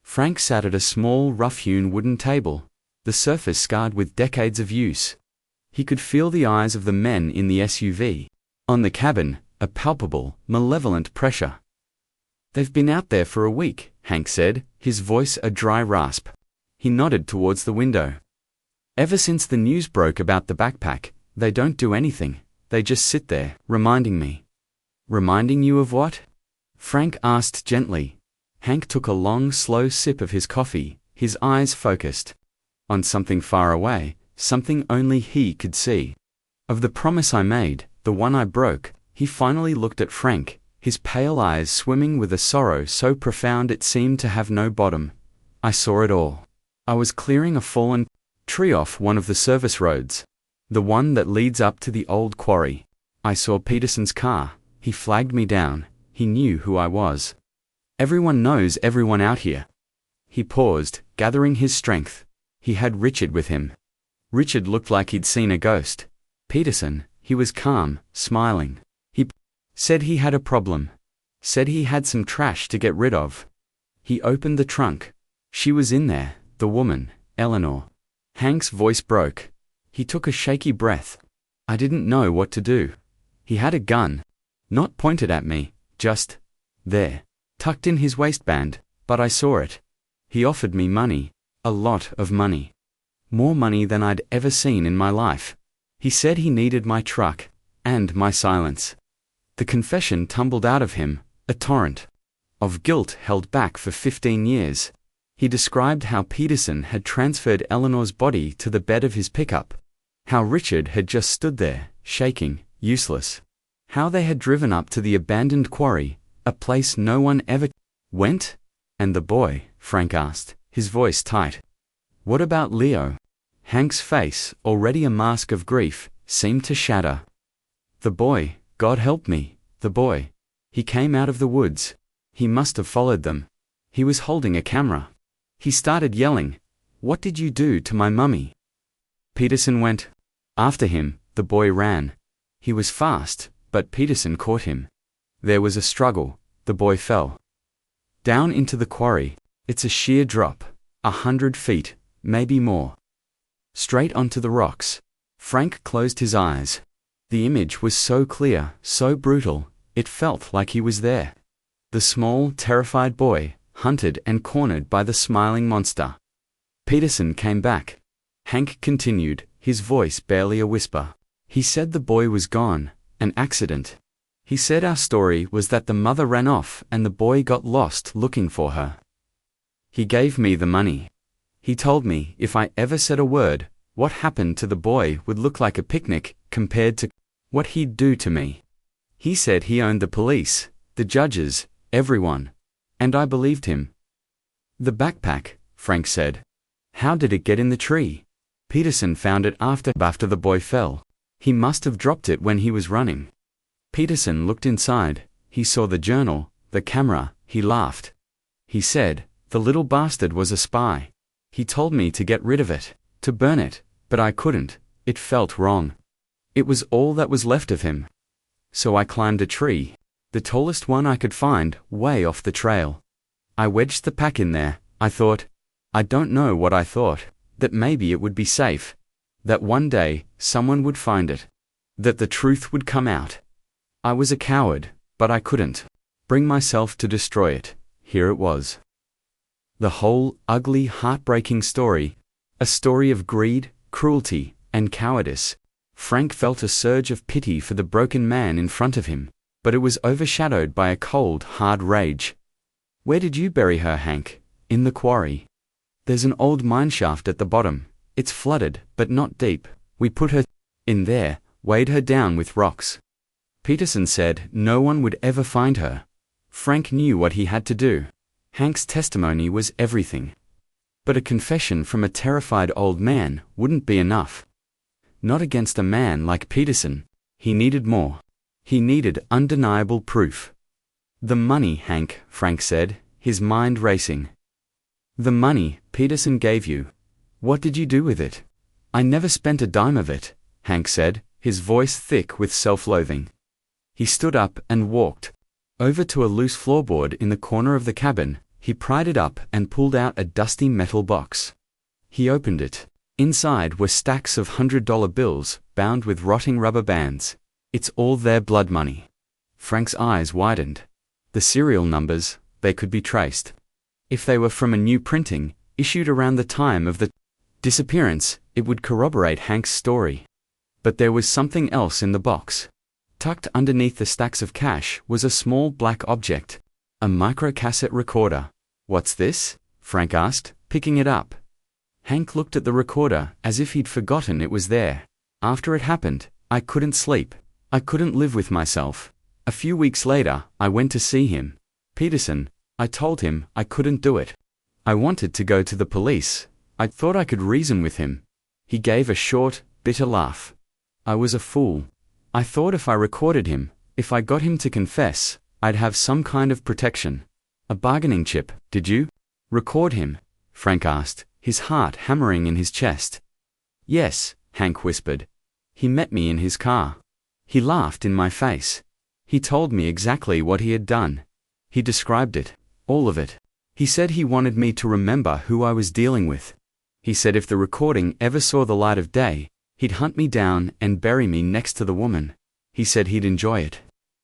Frank sat at a small, rough-hewn wooden table, the surface scarred with decades of use. He could feel the eyes of the men in the SUV. On the cabin, a palpable, malevolent pressure. "They've been out there for a week," Hank said, his voice a dry rasp. He nodded towards the window. "Ever since the news broke about the backpack, they don't do anything. They just sit there, reminding me." "Reminding you of what?" Frank asked gently. Hank took a long, slow sip of his coffee, his eyes focused on something far away, something only he could see. "Of the promise I made, the one I broke." He finally looked at Frank, his pale eyes swimming with a sorrow so profound it seemed to have no bottom. "I saw it all. I was clearing a fallen tree off one of the service roads, the one that leads up to the old quarry. I saw Peterson's car. He flagged me down. He knew who I was. Everyone knows everyone out here." He paused, gathering his strength. He had Richard with him. Richard looked like he'd seen a ghost. Peterson, he was calm, smiling. He said he had a problem. Said he had some trash to get rid of. He opened the trunk. She was in there, the woman, Eleanor. Hank's voice broke. He took a shaky breath. "I didn't know what to do. He had a gun. Not pointed at me, just there, tucked in his waistband, but I saw it. He offered me money. A lot of money. More money than I'd ever seen in my life. He said he needed my truck, and my silence." The confession tumbled out of him, a torrent of guilt held back for 15 years. He described how Peterson had transferred Eleanor's body to the bed of his pickup. How Richard had just stood there, shaking, useless. How they had driven up to the abandoned quarry, a place no one ever went. "And the boy?" Frank asked, his voice tight. "What about Leo?" Hank's face, already a mask of grief, seemed to shatter. "The boy, God help me, the boy. He came out of the woods. He must have followed them. He was holding a camera. He started yelling, 'What did you do to my mummy?' Peterson went after him. The boy ran. He was fast, but Peterson caught him. There was a struggle. The boy fell down into the quarry. It's a sheer drop, 100 feet, maybe more. Straight onto the rocks." Frank closed his eyes. The image was so clear, so brutal, it felt like he was there. The small, terrified boy, hunted and cornered by the smiling monster. Peterson came back. Hank continued, his voice barely a whisper. "He said the boy was gone, an accident. He said our story was that the mother ran off and the boy got lost looking for her. He gave me the money. He told me if I ever said a word, what happened to the boy would look like a picnic compared to what he'd do to me. He said he owned the police, the judges, everyone. And I believed him." "The backpack," Frank said. "How did it get in the tree?" "Peterson found it after the boy fell. He must have dropped it when he was running." Peterson looked inside. He saw the journal, the camera. He laughed. He said, "The little bastard was a spy. He told me to get rid of it, to burn it, but I couldn't. It felt wrong. It was all that was left of him. So I climbed a tree, the tallest one I could find, way off the trail. I wedged the pack in there. I thought, I don't know what I thought, that maybe it would be safe. That one day, someone would find it. That the truth would come out. I was a coward, but I couldn't bring myself to destroy it. Here it was." The whole, ugly, heartbreaking story. A story of greed, cruelty, and cowardice. Frank felt a surge of pity for the broken man in front of him, but it was overshadowed by a cold, hard rage. "Where did you bury her, Hank?" "In the quarry. There's an old mineshaft at the bottom. It's flooded, but not deep. We put her in there, weighed her down with rocks." Peterson said no one would ever find her. Frank knew what he had to do. Hank's testimony was everything. But a confession from a terrified old man wouldn't be enough. Not against a man like Peterson. He needed more. He needed undeniable proof. "The money, Hank," Frank said, his mind racing. "The money Peterson gave you. What did you do with it?" "I never spent a dime of it," Hank said, his voice thick with self-loathing. He stood up and walked over to a loose floorboard in the corner of the cabin. He pried it up and pulled out a dusty metal box. He opened it. Inside were stacks of $100 bills, bound with rotting rubber bands. "It's all their blood money." Frank's eyes widened. The serial numbers, they could be traced. If they were from a new printing, issued around the time of the disappearance, it would corroborate Hank's story. But there was something else in the box. Tucked underneath the stacks of cash was a small black object. A microcassette recorder. "What's this?" Frank asked, picking it up. Hank looked at the recorder as if he'd forgotten it was there. "After it happened, I couldn't sleep. I couldn't live with myself. A few weeks later, I went to see him. Peterson. I told him I couldn't do it. I wanted to go to the police. I thought I could reason with him." He gave a short, bitter laugh. "I was a fool. I thought if I recorded him, if I got him to confess, I'd have some kind of protection. A bargaining chip." "Did you record him?" Frank asked, his heart hammering in his chest. "Yes," Hank whispered. "He met me in his car. He laughed in my face. He told me exactly what he had done. He described it, all of it. He said he wanted me to remember who I was dealing with. He said if the recording ever saw the light of day, he'd hunt me down and bury me next to the woman. He said he'd enjoy it."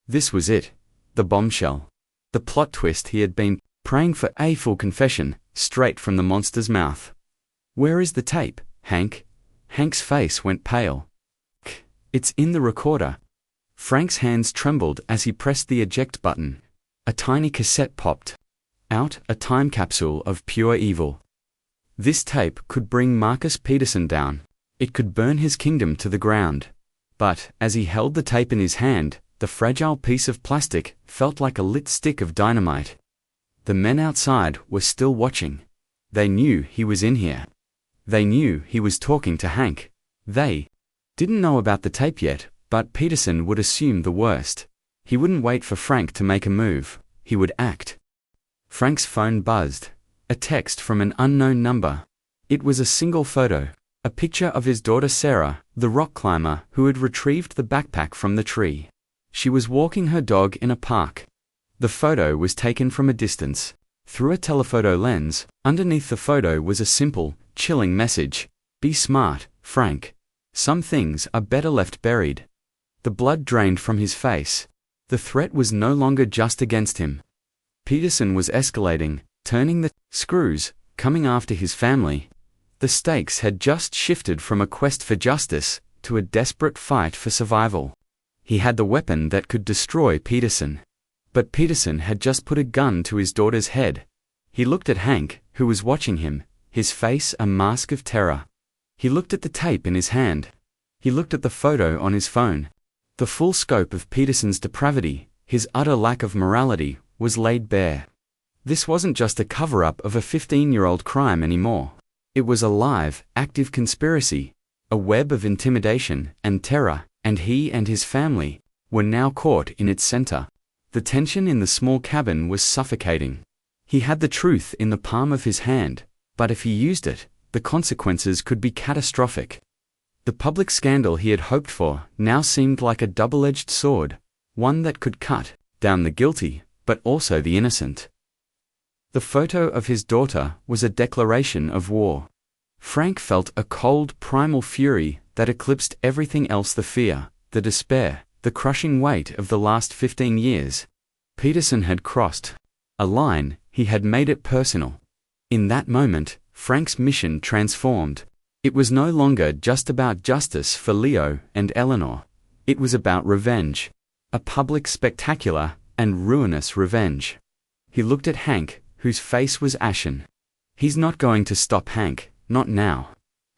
This was it. The bombshell. The plot twist he had been praying for, a full confession, straight from the monster's mouth. "Where is the tape, Hank?" Hank's face went pale. "It's in the recorder." Frank's hands trembled as he pressed the eject button. A tiny cassette popped out, a time capsule of pure evil. This tape could bring Marcus Peterson down. It could burn his kingdom to the ground. But, as he held the tape in his hand, the fragile piece of plastic felt like a lit stick of dynamite. The men outside were still watching. They knew he was in here. They knew he was talking to Hank. They didn't know about the tape yet, but Peterson would assume the worst. He wouldn't wait for Frank to make a move. He would act. Frank's phone buzzed. A text from an unknown number. It was a single photo. A picture of his daughter Sarah, the rock climber who had retrieved the backpack from the tree. She was walking her dog in a park. The photo was taken from a distance. Through a telephoto lens, underneath the photo was a simple, chilling message. "Be smart, Frank. Some things are better left buried." The blood drained from his face. The threat was no longer just against him. Peterson was escalating, turning the screws, coming after his family. The stakes had just shifted from a quest for justice to a desperate fight for survival. He had the weapon that could destroy Peterson. But Peterson had just put a gun to his daughter's head. He looked at Hank, who was watching him, his face a mask of terror. He looked at the tape in his hand. He looked at the photo on his phone. The full scope of Peterson's depravity, his utter lack of morality, was laid bare. This wasn't just a cover-up of a 15-year-old crime anymore. It was a live, active conspiracy, a web of intimidation and terror, and he and his family were now caught in its center. The tension in the small cabin was suffocating. He had the truth in the palm of his hand, but if he used it, the consequences could be catastrophic. The public scandal he had hoped for now seemed like a double-edged sword, one that could cut down the guilty, but also the innocent. The photo of his daughter was a declaration of war. Frank felt a cold, primal fury that eclipsed everything else: the fear, the despair, the crushing weight of the last 15 years. Peterson had crossed a line. He had made it personal. In that moment, Frank's mission transformed. It was no longer just about justice for Leo and Eleanor. It was about revenge. A public spectacular and ruinous revenge. He looked at Hank, whose face was ashen. He's not going to stop Hank, not now.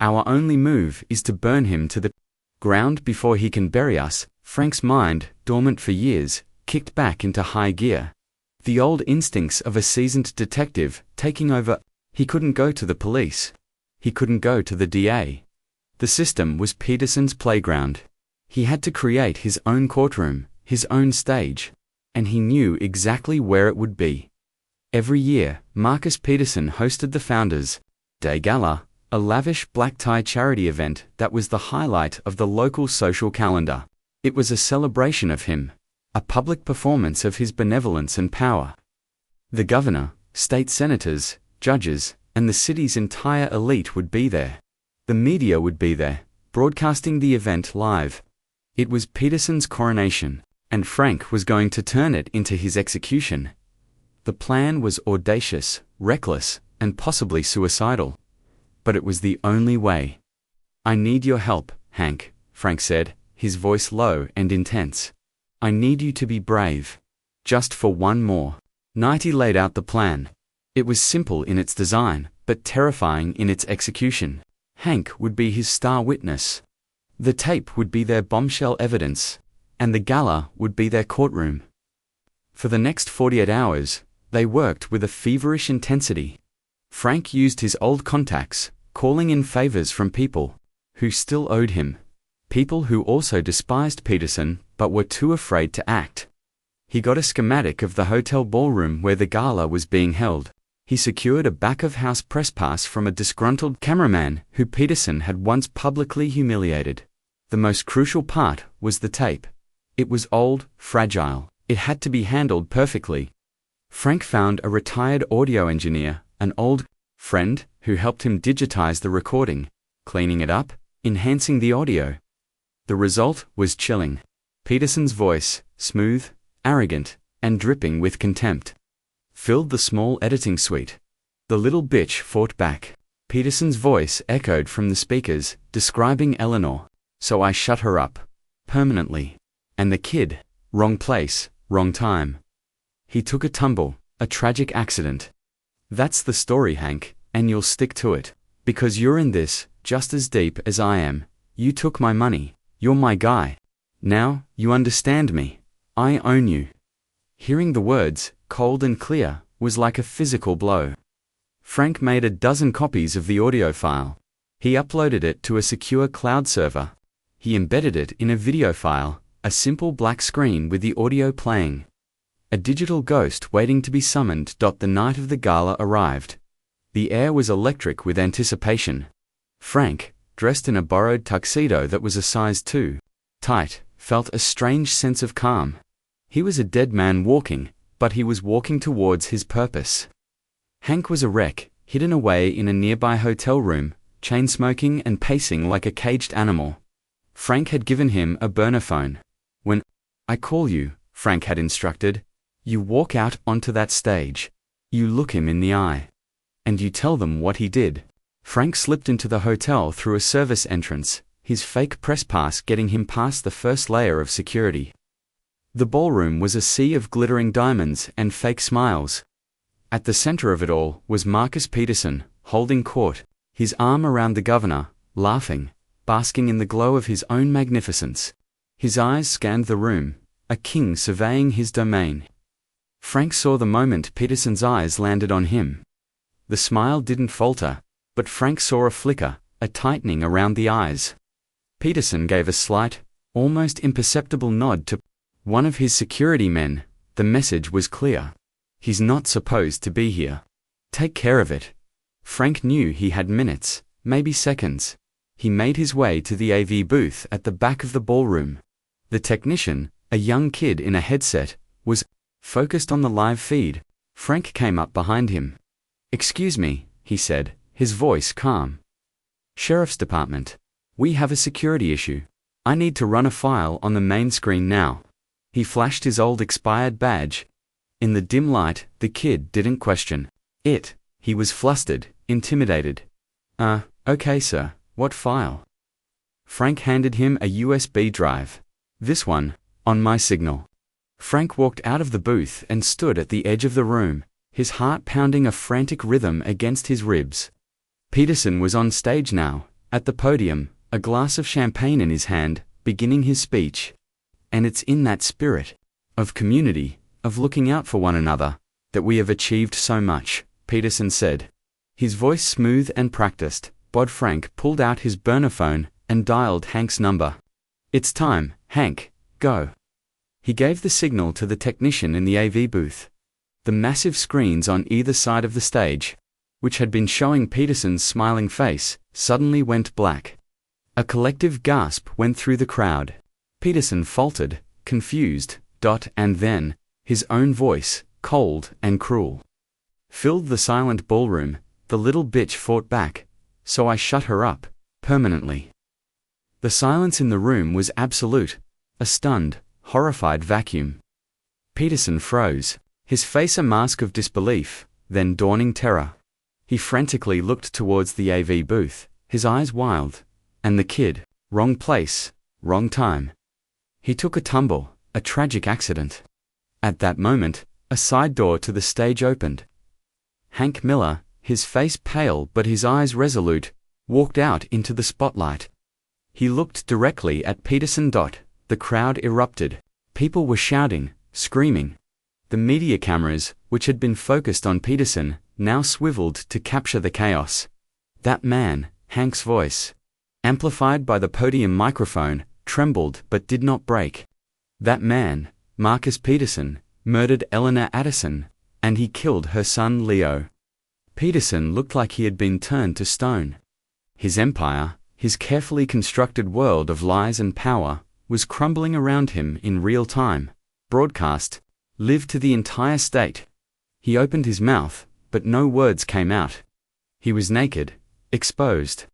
Our only move is to burn him to the ground before he can bury us. Frank's mind, dormant for years, kicked back into high gear. The old instincts of a seasoned detective taking over. He couldn't go to the police. He couldn't go to the DA. The system was Peterson's playground. He had to create his own courtroom, his own stage. And he knew exactly where it would be. Every year, Marcus Peterson hosted the Founders' Day Gala, a lavish black-tie charity event that was the highlight of the local social calendar. It was a celebration of him, a public performance of his benevolence and power. The governor, state senators, judges, and the city's entire elite would be there. The media would be there, broadcasting the event live. It was Peterson's coronation, and Frank was going to turn it into his execution. The plan was audacious, reckless, and possibly suicidal. But it was the only way. "I need your help, Hank," Frank said, his voice low and intense. "I need you to be brave. Just for one more night." He laid out the plan. It was simple in its design, but terrifying in its execution. Hank would be his star witness. The tape would be their bombshell evidence, and the gala would be their courtroom. For the next 48 hours, they worked with a feverish intensity. Frank used his old contacts, calling in favors from people who still owed him. People who also despised Peterson but were too afraid to act. He got a schematic of the hotel ballroom where the gala was being held. He secured a back-of-house press pass from a disgruntled cameraman who Peterson had once publicly humiliated. The most crucial part was the tape. It was old, fragile. It had to be handled perfectly. Frank found a retired audio engineer, an old friend, who helped him digitize the recording, cleaning it up, enhancing the audio. The result was chilling. Peterson's voice, smooth, arrogant, and dripping with contempt, filled the small editing suite. The little bitch fought back. Peterson's voice echoed from the speakers, describing Eleanor. "So I shut her up. Permanently. And the kid, wrong place, wrong time. He took a tumble, a tragic accident. That's the story, Hank, and you'll stick to it. Because you're in this, just as deep as I am. You took my money. You're my guy. Now, you understand me. I own you." Hearing the words, cold and clear, was like a physical blow. Frank made a dozen copies of the audio file. He uploaded it to a secure cloud server. He embedded it in a video file, a simple black screen with the audio playing. A digital ghost waiting to be summoned. The night of the gala arrived. The air was electric with anticipation. Frank, dressed in a borrowed tuxedo that was a size too tight, felt a strange sense of calm. He was a dead man walking, but he was walking towards his purpose. Hank was a wreck, hidden away in a nearby hotel room, chain-smoking and pacing like a caged animal. Frank had given him a burner phone. "When I call you," Frank had instructed, "you walk out onto that stage. You look him in the eye. And you tell them what he did." Frank slipped into the hotel through a service entrance, his fake press pass getting him past the first layer of security. The ballroom was a sea of glittering diamonds and fake smiles. At the center of it all was Marcus Peterson, holding court, his arm around the governor, laughing, basking in the glow of his own magnificence. His eyes scanned the room, a king surveying his domain. Frank saw the moment Peterson's eyes landed on him. The smile didn't falter, but Frank saw a flicker, a tightening around the eyes. Peterson gave a slight, almost imperceptible nod to one of his security men. The message was clear. He's not supposed to be here. Take care of it. Frank knew he had minutes, maybe seconds. He made his way to the AV booth at the back of the ballroom. The technician, a young kid in a headset, was focused on the live feed. Frank came up behind him. "Excuse me," he said, his voice calm. "Sheriff's Department. We have a security issue. I need to run a file on the main screen now." He flashed his old expired badge. In the dim light, the kid didn't question it. He was flustered, intimidated. Okay, sir," What file? Frank handed him a USB drive. This one, on my signal. Frank walked out of the booth and stood at the edge of the room, his heart pounding a frantic rhythm against his ribs. Peterson was on stage now, at the podium, a glass of champagne in his hand, beginning his speech. And it's in that spirit of community, of looking out for one another, that we have achieved so much, Peterson said. His voice smooth and practiced, Frank pulled out his burner phone and dialed Hank's number. It's time, Hank, go. He gave the signal to the technician in the AV booth. The massive screens on either side of the stage, which had been showing Peterson's smiling face, suddenly went black. A collective gasp went through the crowd. Peterson faltered, confused, and then, his own voice, cold and cruel, filled the silent ballroom. The little bitch fought back, so I shut her up, permanently. The silence in the room was absolute, a stunned, horrified vacuum. Peterson froze, his face a mask of disbelief, then dawning terror. He frantically looked towards the AV booth, his eyes wild. And the kid, wrong place, wrong time. He took a tumble, a tragic accident. At that moment, a side door to the stage opened. Hank Miller, his face pale but his eyes resolute, walked out into the spotlight. He looked directly at Peterson. The crowd erupted. People were shouting, screaming. The media cameras, which had been focused on Peterson, now swiveled to capture the chaos. That man, Hank's voice, amplified by the podium microphone, trembled but did not break. That man, Marcus Peterson, murdered Eleanor Addison, and he killed her son Leo. Peterson looked like he had been turned to stone. His empire, his carefully constructed world of lies and power, was crumbling around him in real time, broadcast, lived to the entire state. He opened his mouth, but no words came out. He was naked, exposed.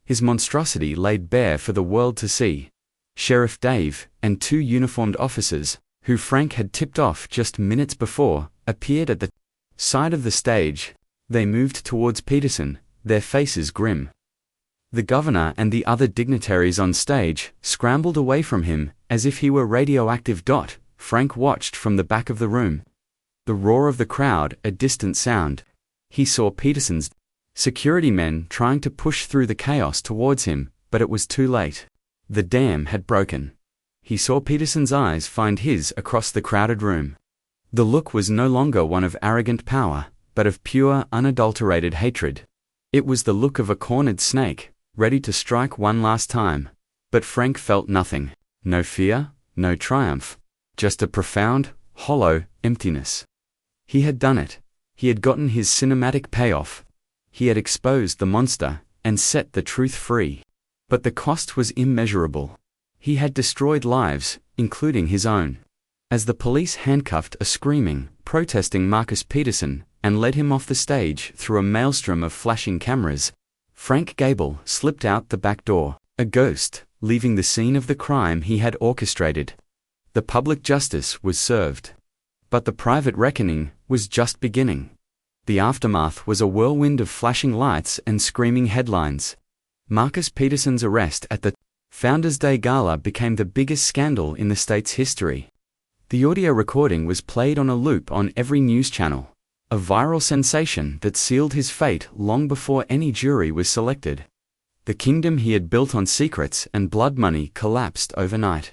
His monstrosity laid bare for the world to see. Sheriff Dave and two uniformed officers, who Frank had tipped off just minutes before, appeared at the side of the stage. They moved towards Peterson, their faces grim. The governor and the other dignitaries on stage scrambled away from him, as if he were radioactive. Frank watched from the back of the room. The roar of the crowd, a distant sound. He saw Peterson's security men trying to push through the chaos towards him, but it was too late. The dam had broken. He saw Peterson's eyes find his across the crowded room. The look was no longer one of arrogant power, but of pure, unadulterated hatred. It was the look of a cornered snake, ready to strike one last time. But Frank felt nothing. No fear, no triumph. Just a profound, hollow emptiness. He had done it. He had gotten his cinematic payoff. He had exposed the monster and set the truth free. But the cost was immeasurable. He had destroyed lives, including his own. As the police handcuffed a screaming, protesting Marcus Peterson and led him off the stage through a maelstrom of flashing cameras, Frank Gable slipped out the back door, a ghost, leaving the scene of the crime he had orchestrated. The public justice was served. But the private reckoning was just beginning. The aftermath was a whirlwind of flashing lights and screaming headlines. Marcus Peterson's arrest at the Founders Day Gala became the biggest scandal in the state's history. The audio recording was played on a loop on every news channel, a viral sensation that sealed his fate long before any jury was selected. The kingdom he had built on secrets and blood money collapsed overnight.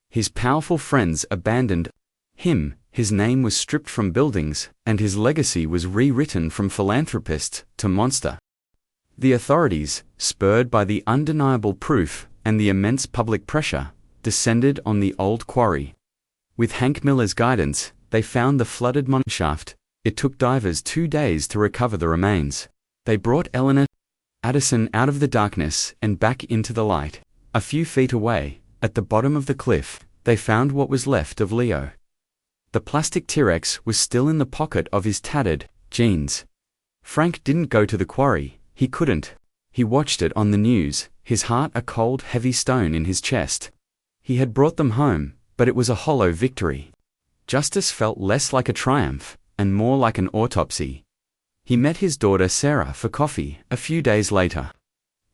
His powerful friends abandoned him, his name was stripped from buildings, and his legacy was rewritten from philanthropist to monster. The authorities, spurred by the undeniable proof and the immense public pressure, descended on the old quarry. With Hank Miller's guidance, they found the flooded mine shaft. It took divers 2 days to recover the remains. They brought Eleanor Addison out of the darkness and back into the light. A few feet away, at the bottom of the cliff, they found what was left of Leo. The plastic T-Rex was still in the pocket of his tattered jeans. Frank didn't go to the quarry. He couldn't. He watched it on the news, his heart a cold, heavy stone in his chest. He had brought them home, but it was a hollow victory. Justice felt less like a triumph, and more like an autopsy. He met his daughter Sarah for coffee a few days later.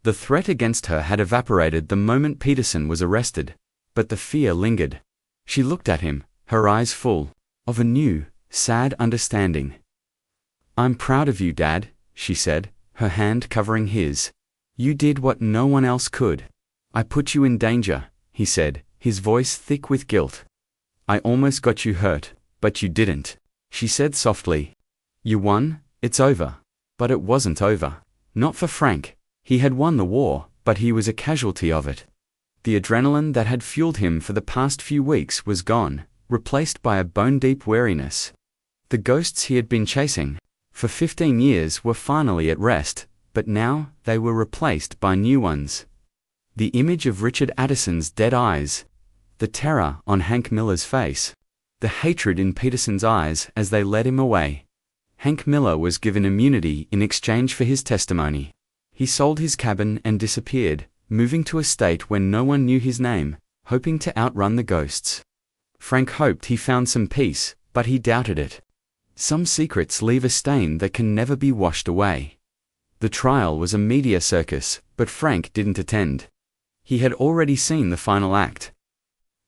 The threat against her had evaporated the moment Peterson was arrested, but the fear lingered. She looked at him, her eyes full of a new, sad understanding. "I'm proud of you, Dad," she said, her hand covering his. "You did what no one else could." "I put you in danger," he said, his voice thick with guilt. "I almost got you hurt, but you didn't," she said softly. "You won, it's over." But it wasn't over. Not for Frank. He had won the war, but he was a casualty of it. The adrenaline that had fueled him for the past few weeks was gone, replaced by a bone-deep weariness. The ghosts he had been chasing for 15 years were finally at rest, but now they were replaced by new ones. The image of Richard Addison's dead eyes, the terror on Hank Miller's face, the hatred in Peterson's eyes as they led him away. Hank Miller was given immunity in exchange for his testimony. He sold his cabin and disappeared, moving to a state where no one knew his name, hoping to outrun the ghosts. Frank hoped he found some peace, but he doubted it. Some secrets leave a stain that can never be washed away. The trial was a media circus, but Frank didn't attend. He had already seen the final act.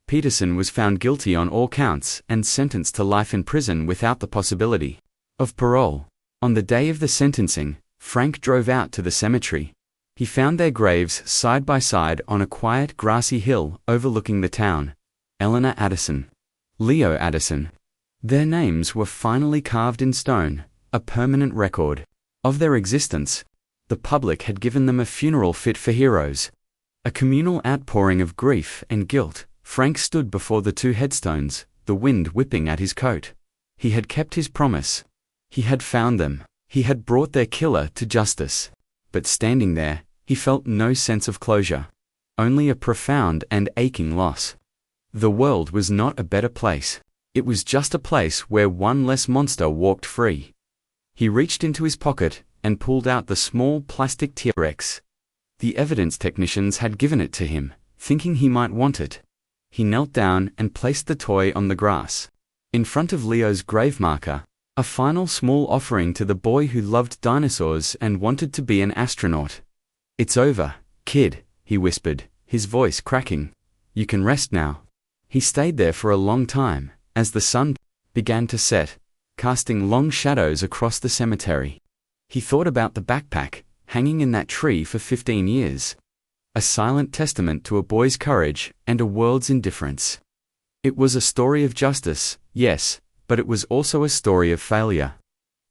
Peterson was found guilty on all counts and sentenced to life in prison without the possibility of parole. On the day of the sentencing, Frank drove out to the cemetery. He found their graves side by side on a quiet grassy hill overlooking the town. Eleanor Addison, Leo Addison. Their names were finally carved in stone, a permanent record of their existence. The public had given them a funeral fit for heroes. A communal outpouring of grief and guilt. Frank stood before the two headstones, the wind whipping at his coat. He had kept his promise. He had found them. He had brought their killer to justice. But standing there, he felt no sense of closure. Only a profound and aching loss. The world was not a better place. It was just a place where one less monster walked free. He reached into his pocket and pulled out the small plastic T-Rex. The evidence technicians had given it to him, thinking he might want it. He knelt down and placed the toy on the grass. In front of Leo's grave marker, a final small offering to the boy who loved dinosaurs and wanted to be an astronaut. "It's over, kid," he whispered, his voice cracking. "You can rest now." He stayed there for a long time, as the sun began to set, casting long shadows across the cemetery. He thought about the backpack, hanging in that tree for 15 years. A silent testament to a boy's courage and a world's indifference. It was a story of justice, yes, but it was also a story of failure.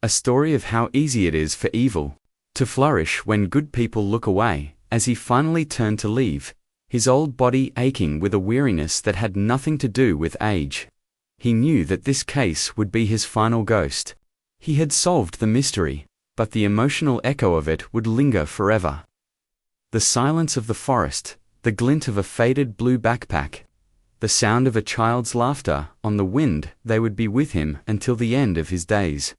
A story of how easy it is for evil to flourish when good people look away. As he finally turned to leave, his old body aching with a weariness that had nothing to do with age. He knew that this case would be his final ghost. He had solved the mystery, but the emotional echo of it would linger forever. The silence of the forest, the glint of a faded blue backpack, the sound of a child's laughter on the wind, they would be with him until the end of his days.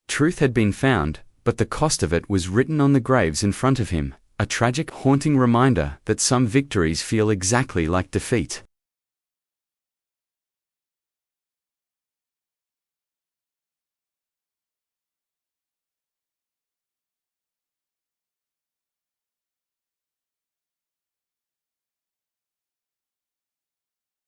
Truth had been found, but the cost of it was written on the graves in front of him, a tragic, haunting reminder that some victories feel exactly like defeat.